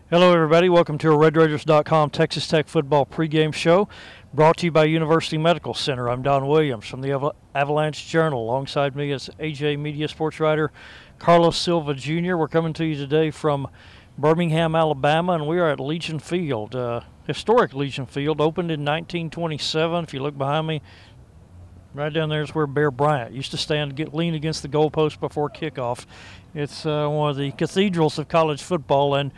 Hello, everybody. Welcome to a RedRaiders.com Texas Tech football pregame show brought to you by University Medical Center. I'm Don Williams from the Avalanche-Journal. Alongside me is AJ Media sports writer Carlos Silva Jr. We're coming to you today from Birmingham, Alabama, and we are at Legion Field. Historic Legion Field, opened in 1927. If you look behind me, right down there is where Bear Bryant used to lean against the goalpost before kickoff. It's one of the cathedrals of college football, and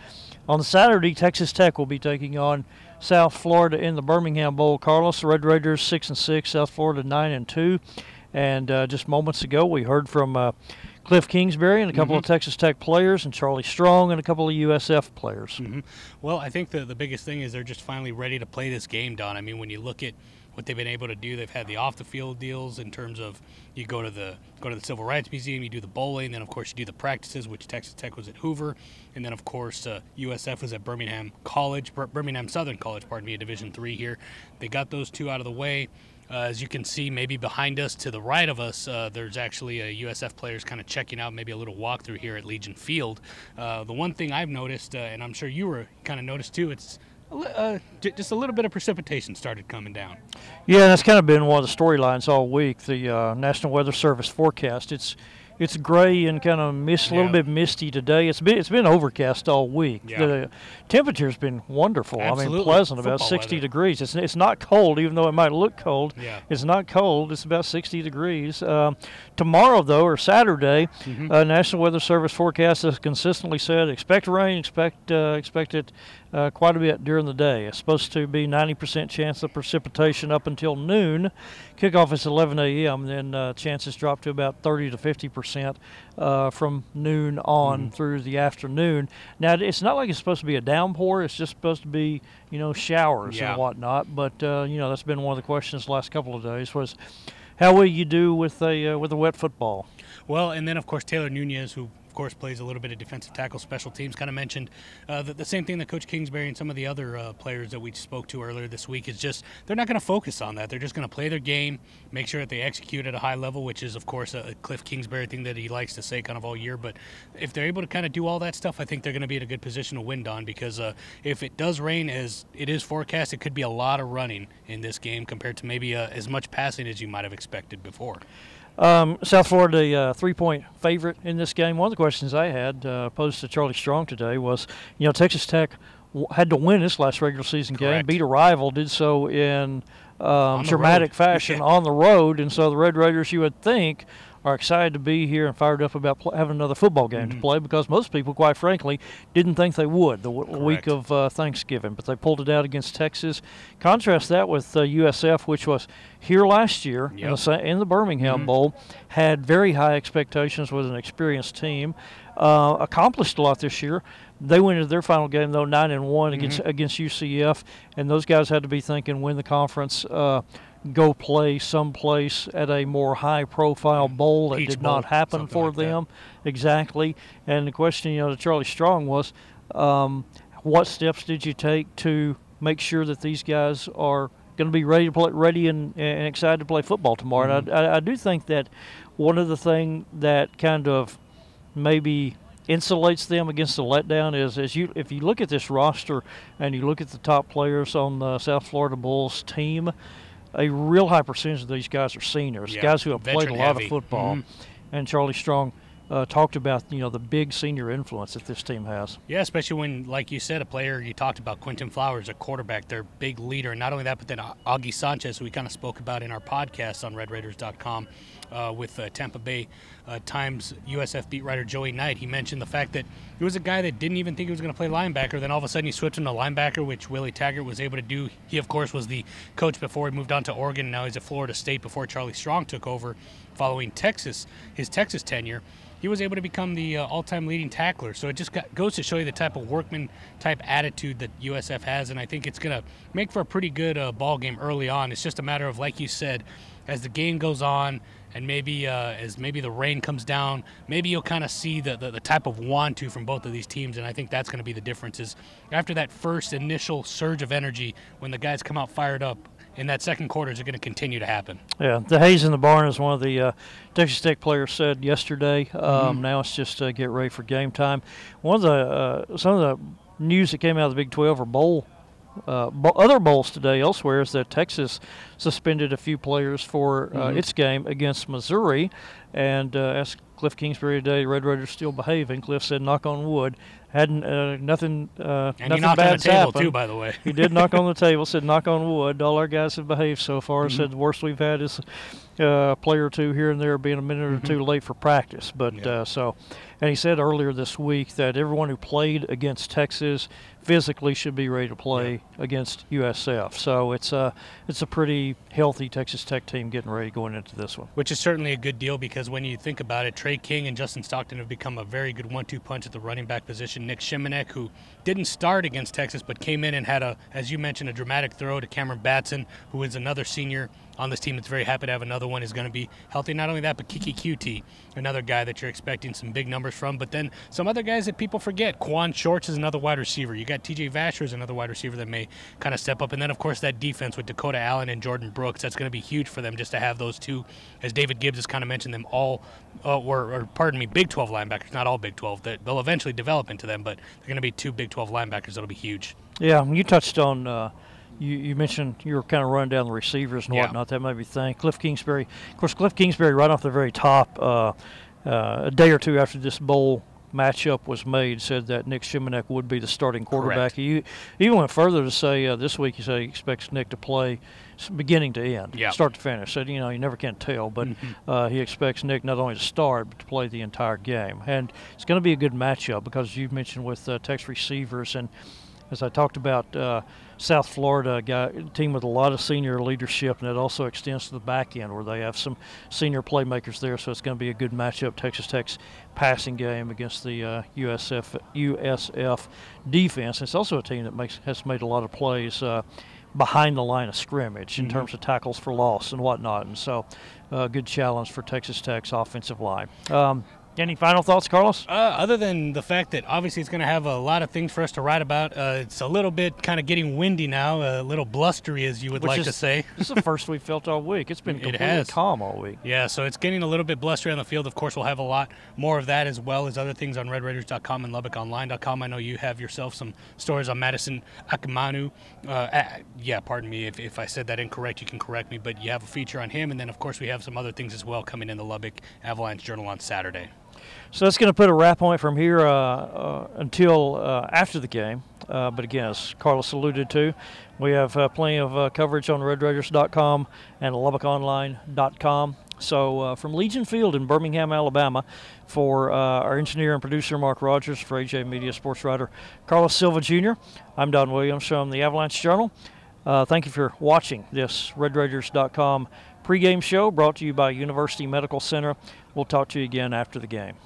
on Saturday, Texas Tech will be taking on South Florida in the Birmingham Bowl. Carlos, the Red Raiders 6-6, South Florida 9-2. And just moments ago, we heard from Cliff Kingsbury and a couple of Texas Tech players, and Charlie Strong and a couple of USF players. Well, I think the biggest thing is they're just finally ready to play this game, Don. I mean, when you look at what they've been able to do, they've had the off-the-field deals in terms of you go to the Civil Rights Museum, you do the bowling, then of course you do the practices, which Texas Tech was at Hoover, and then of course USF was at Birmingham Southern College, Division III here. They got those two out of the way. As you can see, maybe behind us to the right of us, there's actually a USF players kind of checking out, maybe a little walkthrough here at Legion Field. The one thing I've noticed, and I'm sure you were kind of noticed too, it's just a little bit of precipitation started coming down. Yeah, that's kind of been one of the storylines all week. The National Weather Service forecast. It's gray and kind of a little bit misty today. It's been overcast all week. Yeah. The temperature's been wonderful. Absolutely. I mean, pleasant, about Football 60 weather. degrees. It's not cold, even though it might look cold. Yeah. It's not cold. It's about 60 degrees. Tomorrow, though, or Saturday, National Weather Service forecast has consistently said expect rain, expect it quite a bit during the day. It's supposed to be 90% chance of precipitation up until noon. Kickoff is 11 a.m. Then chances drop to about 30 to 50% from noon on through the afternoon. Now, it's not like it's supposed to be a downpour. It's just supposed to be, showers and whatnot. But that's been one of the questions the last couple of days was, how will you do with a wet football? Well, and then of course Taylor Nunez, who of course plays a little bit of defensive tackle, special teams, kind of mentioned the same thing that Coach Kingsbury and some of the other players that we spoke to earlier this week is just they're not going to focus on that. They're just going to play their game, make sure that they execute at a high level, which is of course a Cliff Kingsbury thing that he likes to say kind of all year. But if they're able to kind of do all that stuff, I think they're going to be in a good position to win, Don, because if it does rain as it is forecast, it could be a lot of running in this game compared to maybe as much passing as you might have expected before. South Florida, a 3-point favorite in this game. One of the questions I had posed to Charlie Strong today was, Texas Tech had to win this last regular season game, beat a rival, did so in dramatic fashion on the road, and so the Red Raiders, you would think, are excited to be here and fired up about having another football game to play, because most people, quite frankly, didn't think they would the week of Thanksgiving, but they pulled it out against Texas. Contrast that with USF, which was here last year in the Birmingham Bowl, had very high expectations with an experienced team, accomplished a lot this year. They went into their final game, though, 9-1 against UCF, and those guys had to be thinking win the conference, go play someplace at a more high-profile bowl. It did not happen for them. Exactly. And the question, to Charlie Strong was, what steps did you take to make sure that these guys are going to be ready to play, and excited to play football tomorrow? And I do think that one of the things that kind of maybe insulates them against the letdown is if you look at this roster and you look at the top players on the South Florida Bulls team, a real high percentage of these guys are seniors, guys who have played a lot of football. And Charlie Strong talked about, the big senior influence that this team has. Yeah, especially when, like you said, a player you talked about, Quentin Flowers, a quarterback, their big leader. And not only that, but then Augie Sanchez, who we kind of spoke about in our podcast on RedRaiders.com with Tampa Bay Times USF beat writer Joey Knight. He mentioned the fact that he was a guy that didn't even think he was going to play linebacker. Then all of a sudden he switched into linebacker, which Willie Taggart was able to do. He, of course, was the coach before he moved on to Oregon. Now he's at Florida State before Charlie Strong took over following his Texas tenure. He was able to become the all-time leading tackler. So it just goes to show you the type of workman-type attitude that USF has, and I think it's going to make for a pretty good ball game early on. It's just a matter of, like you said, as the game goes on and maybe as the rain comes down, maybe you'll kind of see the type of want-to from both of these teams, and I think that's going to be the difference is after that first initial surge of energy, when the guys come out fired up, in that second quarter is going to continue to happen. Yeah, the haze in the barn is one of the Texas Tech players said yesterday. Now it's just get ready for game time. One of the some of the news that came out of the Big 12 or other bowls today elsewhere is that Texas suspended a few players for its game against Missouri. And asked Cliff Kingsbury today, Red Raiders still behaving. Cliff said, knock on wood, hadn't nothing and nothing he knocked bad's on the table happened. too, by the way. He did knock on the table, said knock on wood. All our guys have behaved so far. Said the worst we've had is a player or two here and there being a minute or two late for practice. But and he said earlier this week that everyone who played against Texas physically should be ready to play against USF. So it's a pretty healthy Texas Tech team getting ready going into this one. Which is certainly a good deal because when you think about it, Trey King and Justin Stockton have become a very good 1-2 punch at the running back position. Nick Shipman, who didn't start against Texas but came in and had, as you mentioned, a dramatic throw to Cameron Batson, who is another senior on this team that's very happy to have another one, is going to be healthy. Not only that, but Kiki QT, another guy that you're expecting some big numbers from. But then some other guys that people forget. Quan Shorts is another wide receiver. You got TJ Vasher is another wide receiver that may kind of step up. And then, of course, that defense with Dakota Allen and Jordan Brooks, that's going to be huge for them just to have those two, as David Gibbs has kind of mentioned, them all, Big 12 linebackers, not all Big 12. They'll eventually develop into them, but they're going to be two Big 12 linebackers that'll be huge. Yeah, you touched on you mentioned you were kind of running down the receivers and whatnot. That made me think. Cliff Kingsbury, of course, right off the very top, a day or two after this bowl matchup was made, said that Nick Shimanek would be the starting quarterback. He even went further to say this week he said he expects Nick to play beginning to end, start to finish. Said, you never can tell, but he expects Nick not only to start but to play the entire game. And it's going to be a good matchup because you mentioned with Texas receivers, and as I talked about, South Florida team with a lot of senior leadership, and it also extends to the back end where they have some senior playmakers there. So it's going to be a good matchup. Texas Tech's passing game against the USF defense. It's also a team that has made a lot of plays behind the line of scrimmage in terms of tackles for loss and whatnot. And so, good challenge for Texas Tech's offensive line. Any final thoughts, Carlos? Other than the fact that obviously it's going to have a lot of things for us to write about. It's a little bit kind of getting windy now, a little blustery, as you would like to say. This is the first we've felt all week. It's been completely calm all week. Yeah, so it's getting a litlittle bit blustery on the field. Of course, we'll have a lot more of that as well as other things on RedRaiders.com and LubbockOnline.com. I know you have yourself some stories on Madison Akamanu. Pardon me if I said that incorrect. You can correct me, but you have a feature on him. And then, of course, we have some other things as well coming in the Lubbock Avalanche-Journal on Saturday. So that's going to put a wrap on it from here until after the game. But again, as Carlos alluded to, we have plenty of coverage on RedRaiders.com and LubbockOnline.com. So from Legion Field in Birmingham, Alabama, for our engineer and producer Mark Rogers, for AJ Media sports writer Carlos Silva Jr., I'm Don Williams from the Avalanche-Journal. Thank you for watching this RedRaiders.com pregame show brought to you by University Medical Center. We'll talk to you again after the game.